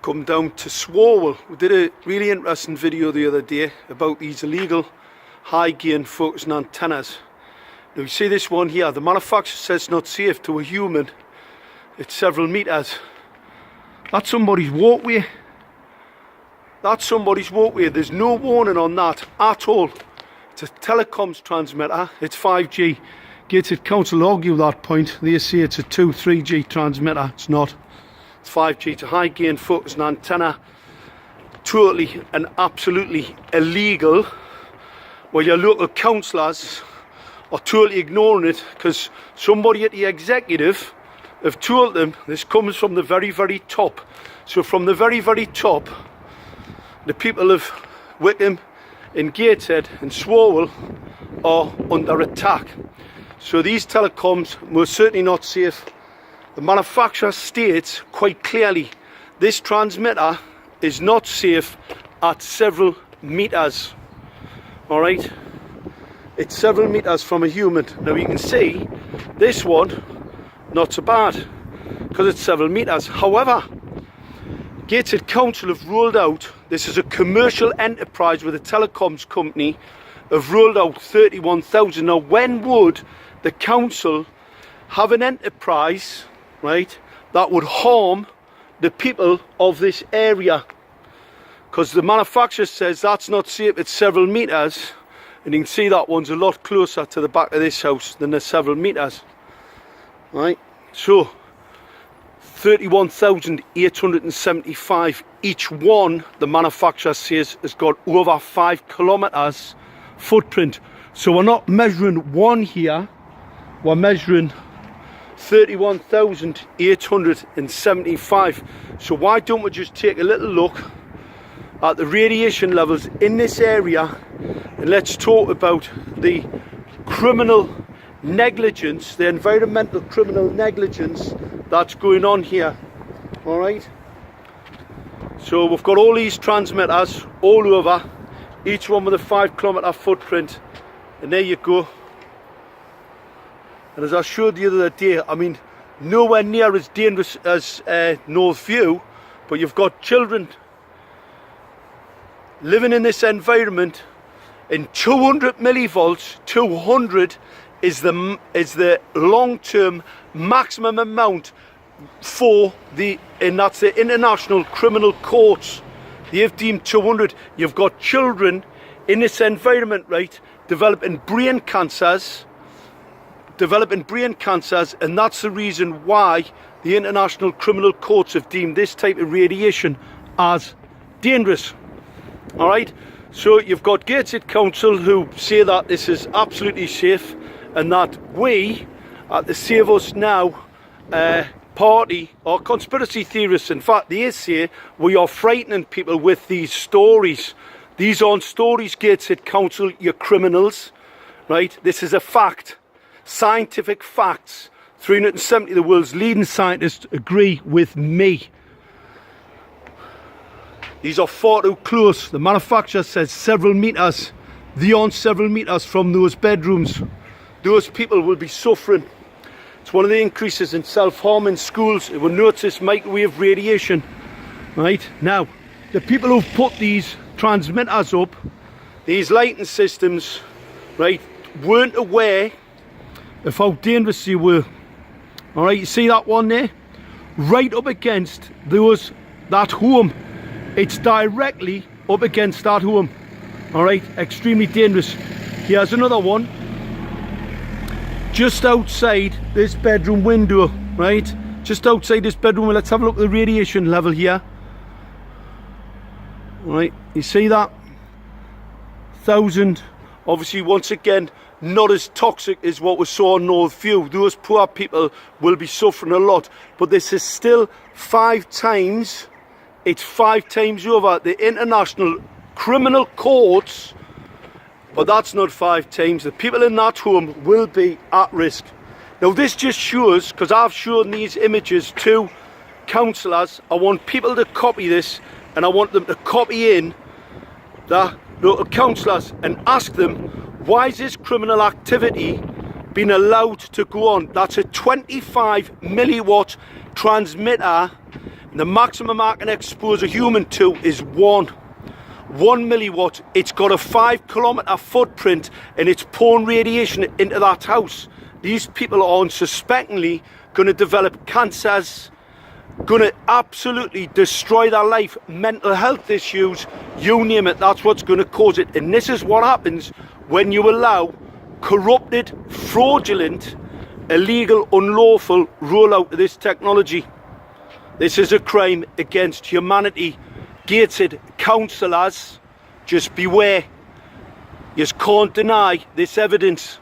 come down to Swalwell. We did a really interesting video the other day about these illegal high gain focusing antennas. Now you see this one here, the manufacturer says it's not safe to a human. It's several meters. That's somebody's walkway. That's somebody's walkway. There's no warning on that at all. It's a telecoms transmitter. It's 5G. Gateshead Council argue that point. They say it's a 3G transmitter. It's not. It's 5G. It's a high gain focusing antenna. Totally and absolutely illegal. Well, your local councillors are totally ignoring it because somebody at the executive have told them this comes from the very, very top. So from the very, very top, the people of Wickham and Gateshead and Swalwell are under attack. So these telecoms most certainly not safe. The manufacturer states quite clearly this transmitter is not safe at several meters. Alright, it's several meters from a human. Now you can see this one not so bad because it's several meters. However, Gateshead Council have rolled out, this is a commercial enterprise with a telecoms company, have rolled out 31,000. Now when would the council have an enterprise, right, that would harm the people of this area? Because the manufacturer says that's not safe at several meters, and you can see that one's a lot closer to the back of this house than the several meters. Right, so 31,875 each one. The manufacturer says has got over 5 kilometers footprint. So we're not measuring one here, we're measuring 31,875. So why don't we just take a little look at the radiation levels in this area, and let's talk about the criminal negligence, the environmental criminal negligence that's going on here. All right, so we've got all these transmitters all over, each one with a 5 kilometer footprint, and there you go. And as I showed the other day, I mean, nowhere near as dangerous as North View, but you've got children living in this environment in 200 millivolts. 200 is the long-term maximum amount for and that's the International Criminal Courts. They've deemed 200. You've got children in this environment, right, developing brain cancers, and that's the reason why the International Criminal Courts have deemed this type of radiation as dangerous. All right, so you've got Gateshead Council who say that this is absolutely safe, and that we at the Save Us Now party are conspiracy theorists. In fact, they say we are frightening people with these stories. These aren't stories, Gateshead Council, you're criminals, right? This is a fact, scientific facts. 370 of the world's leading scientists agree with me. These are far too close. The manufacturer says several meters. They aren't several meters from those bedrooms. Those people will be suffering. It's one of the increases in self-harm in schools. It will notice microwave radiation. Right, now, the people who've put these transmitters up, these lighting systems, right, weren't aware of how dangerous they were. Alright, you see that one there? Right up against that home. It's directly up against that home. Alright, extremely dangerous. Here's another one. Just outside this bedroom window, right? Just outside this bedroom. Let's have a look at the radiation level here. Right, you see that? 1,000. Obviously, once again, not as toxic as what we saw in North View. Those poor people will be suffering a lot. But this is still 5 times, it's 5 times over the International Criminal Courts. But that's not 5 times. The people in that home will be at risk. Now this just shows, because I've shown these images to councillors, I want people to copy this, and I want them to copy in the local councillors and ask them, why is this criminal activity being allowed to go on? That's a 25 milliwatt transmitter The maximum I can expose a human to is 1 milliwatt. It's got a 5 kilometre footprint and it's pouring radiation into that house. These people are unsuspectingly going to develop cancers, going to absolutely destroy their life, mental health issues, you name it, that's what's going to cause it. And this is what happens when you allow corrupted, fraudulent, illegal, unlawful rollout of this technology. This is a crime against humanity. Gated councillors, just beware. You can't deny this evidence.